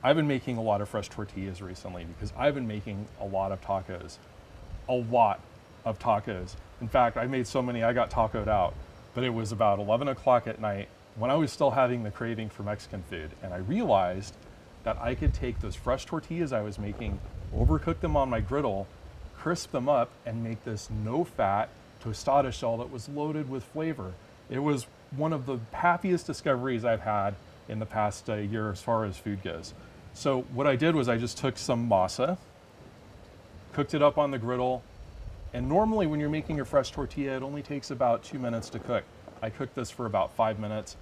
I've been making a lot of fresh tortillas recently because I've been making a lot of tacos. A lot of tacos. In fact, I made so many I got tacoed out. But it was about 11 o'clock at night when I was still having the craving for Mexican food. And I realized that I could take those fresh tortillas I was making, overcook them on my griddle, crisp them up, and make this no-fat tostada shell that was loaded with flavor. It was one of the happiest discoveries I've had in the past year as far as food goes. So what I did was I just took some masa, cooked it up on the griddle, and normally when you're making a fresh tortilla, it only takes about 2 minutes to cook. I cooked this for about 5 minutes.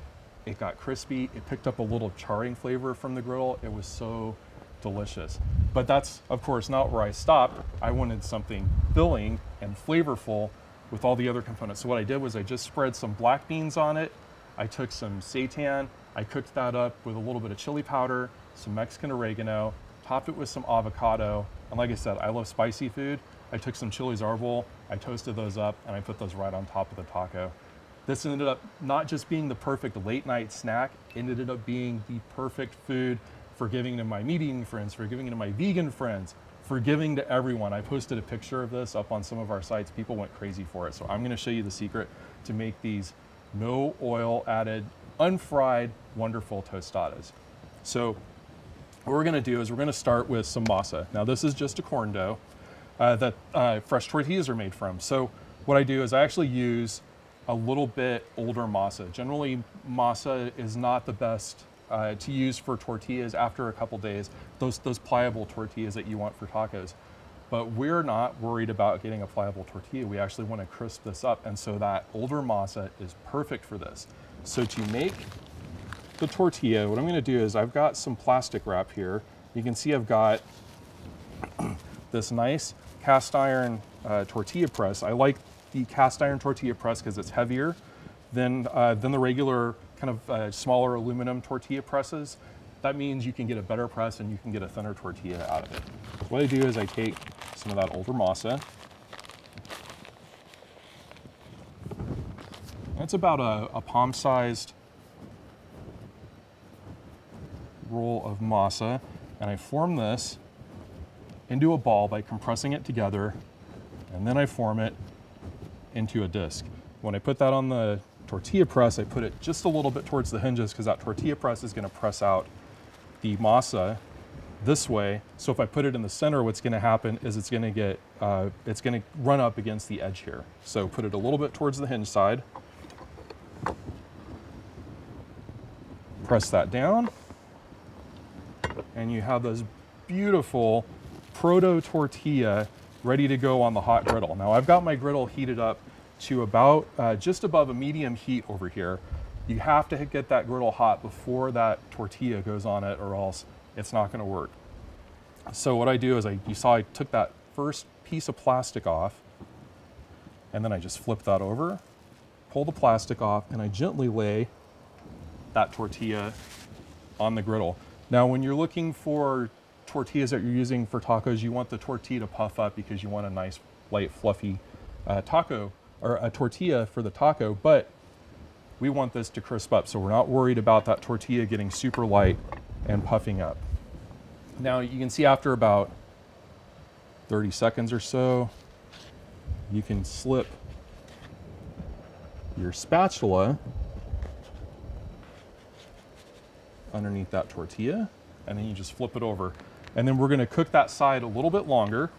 It got crispy. It picked up a little charring flavor from the griddle. It was so delicious. But that's, of course, not where I stopped. I wanted something filling and flavorful with all the other components. So what I did was I just spread some black beans on it. I took some seitan. I cooked that up with a little bit of chili powder, some Mexican oregano, topped it with some avocado. And like I said, I love spicy food. I took some chilies arbol, I toasted those up, and I put those right on top of the taco. This ended up not just being the perfect late night snack, it ended up being the perfect food for giving to my meat eating friends, for giving to my vegan friends, for giving to everyone. I posted a picture of this up on some of our sites. People went crazy for it. So I'm gonna show you the secret to make these no oil added, unfried, wonderful tostadas. So what we're gonna do is we're gonna start with some masa. Now this is just a corn dough that fresh tortillas are made from. So what I do is I actually use a little bit older masa. Generally, masa is not the best to use for tortillas after a couple days, those pliable tortillas that you want for tacos. But we're not worried about getting a pliable tortilla. We actually want to crisp this up, and so that older masa is perfect for this. So to make the tortilla, what I'm going to do is I've got some plastic wrap here. You can see I've got this nice cast iron tortilla press. I like the cast iron tortilla press because it's heavier than the regular kind of smaller aluminum tortilla presses. That means you can get a better press and you can get a thinner tortilla out of it. What I do is I take some of that older masa. That's about a palm-sized roll of masa, and I form this into a ball by compressing it together, and then I form it into a disc. When I put that on the tortilla press, I put it just a little bit towards the hinges because that tortilla press is going to press out the masa this way. So if I put it in the center, what's going to happen is it's going to run up against the edge here. So put it a little bit towards the hinge side. Press that down, and you have this beautiful proto tortilla ready to go on the hot griddle. Now I've got my griddle heated up to about just above a medium heat over here. You have to get that griddle hot before that tortilla goes on it, or else it's not going to work. So what I do is you saw I took that first piece of plastic off, and then I just flip that over, pull the plastic off, and I gently lay that tortilla on the griddle. Now when you're looking for tortillas that you're using for tacos, you want the tortilla to puff up because you want a nice light fluffy taco or a tortilla for the taco, but we want this to crisp up, so we're not worried about that tortilla getting super light and puffing up. Now you can see after about 30 seconds or so, you can slip your spatula underneath that tortilla, and then you just flip it over. And then we're going to cook that side a little bit longer.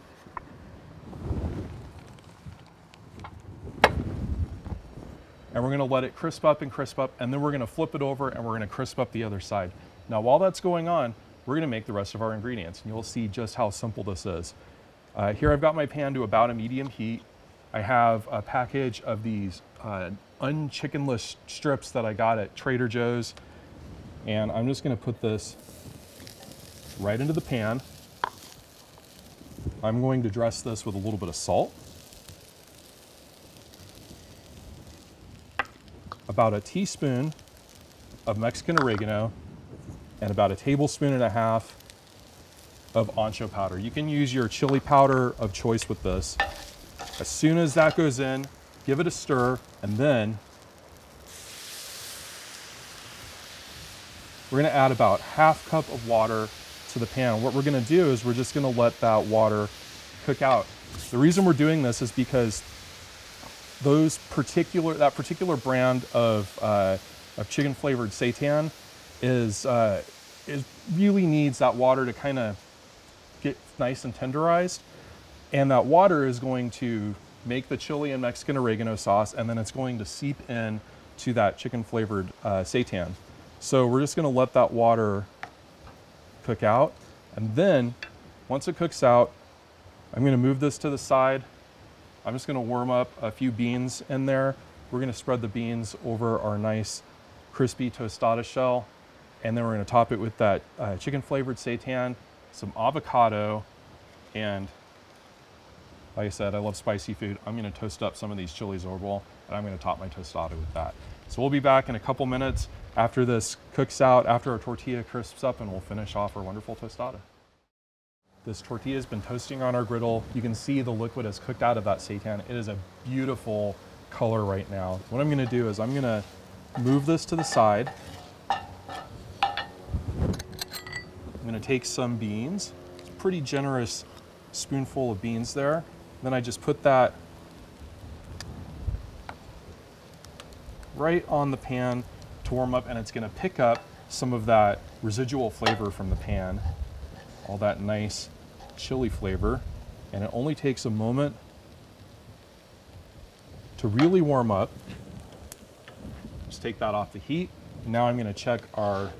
And we're going to let it crisp up, and then we're going to flip it over and we're going to crisp up the other side. Now while that's going on, we're going to make the rest of our ingredients, and you'll see just how simple this is. Here I've got my pan to about a medium heat. I have a package of these unchickenless strips that I got at Trader Joe's, and I'm just going to put this right into the pan. I'm going to dress this with a little bit of salt, about a teaspoon of Mexican oregano, and about a tablespoon and a half of ancho powder. You can use your chili powder of choice with this. As soon as that goes in, give it a stir, and then we're going to add about ½ cup of water to the pan. What we're gonna do is we're just gonna let that water cook out. The reason we're doing this is because that particular brand of chicken flavored seitan is really needs that water to kind of get nice and tenderized. And that water is going to make the chili and Mexican oregano sauce, and then it's going to seep in to that chicken flavored seitan. So we're just gonna let that water cook out. And then once it cooks out, I'm gonna move this to the side. I'm just gonna warm up a few beans in there. We're gonna spread the beans over our nice crispy tostada shell. And then we're gonna top it with that chicken flavored seitan, some avocado, and like I said, I love spicy food. I'm gonna toast up some of these chili zorbol, and I'm gonna top my tostada with that. So we'll be back in a couple minutes after this cooks out, after our tortilla crisps up, and we'll finish off our wonderful tostada. This tortilla has been toasting on our griddle. You can see the liquid has cooked out of that seitan. It is a beautiful color right now. What I'm gonna do is I'm gonna move this to the side. I'm gonna take some beans, it's a pretty generous spoonful of beans there. Then I just put that right on the pan to warm up, and it's gonna pick up some of that residual flavor from the pan, all that nice chili flavor. And it only takes a moment to really warm up. Just take that off the heat. Now I'm gonna check our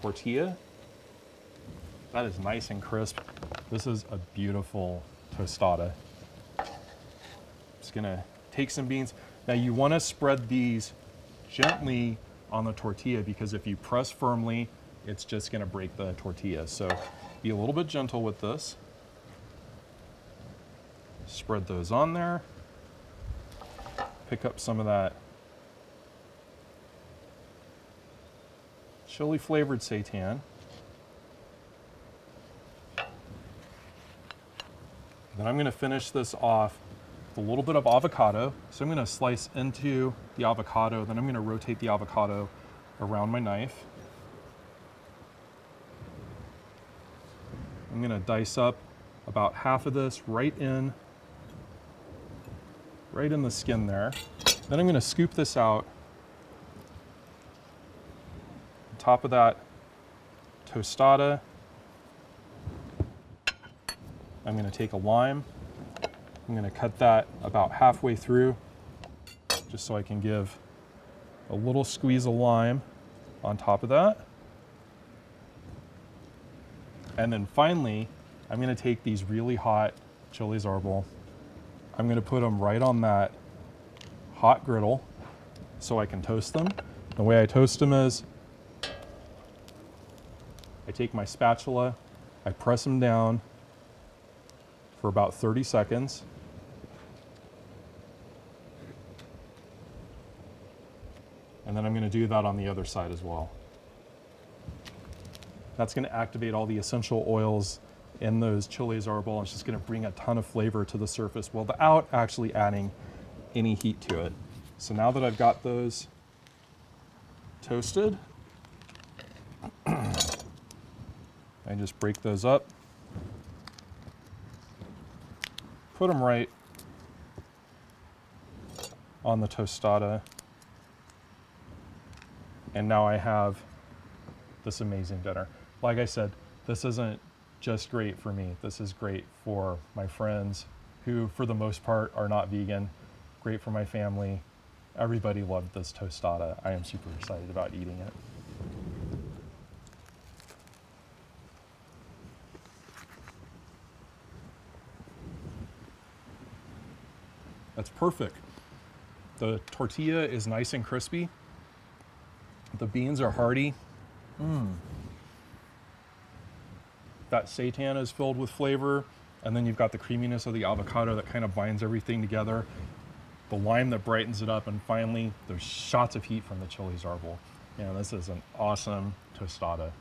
tortilla. That is nice and crisp. This is a beautiful tostada. Just gonna take some beans. Now you wanna spread these gently on the tortilla, because if you press firmly, it's just gonna break the tortilla. So be a little bit gentle with this. Spread those on there. Pick up some of that chili flavored seitan. Then I'm gonna finish this off with a little bit of avocado. So I'm gonna slice into the avocado, then I'm gonna rotate the avocado around my knife. I'm gonna dice up about half of this right in the skin there. Then I'm gonna scoop this out on top of that tostada. I'm gonna take a lime. I'm gonna cut that about halfway through, just so I can give a little squeeze of lime on top of that. And then finally, I'm gonna take these really hot chili zorbol. I'm gonna put them right on that hot griddle so I can toast them. The way I toast them is, I take my spatula, I press them down for about 30 seconds. And then I'm gonna do that on the other side as well. That's gonna activate all the essential oils in those chili zorbol. It's just gonna bring a ton of flavor to the surface without actually adding any heat to it. So now that I've got those toasted, I just break those up, put them right on the tostada, and now I have this amazing dinner. Like I said, this isn't just great for me. This is great for my friends who, for the most part, are not vegan. Great for my family. Everybody loved this tostada. I am super excited about eating it. That's perfect. The tortilla is nice and crispy. The beans are hearty. That seitan is filled with flavor, and then you've got the creaminess of the avocado that kind of binds everything together, the lime that brightens it up, and finally, those shots of heat from the chili zorbol. Yeah, this is an awesome tostada.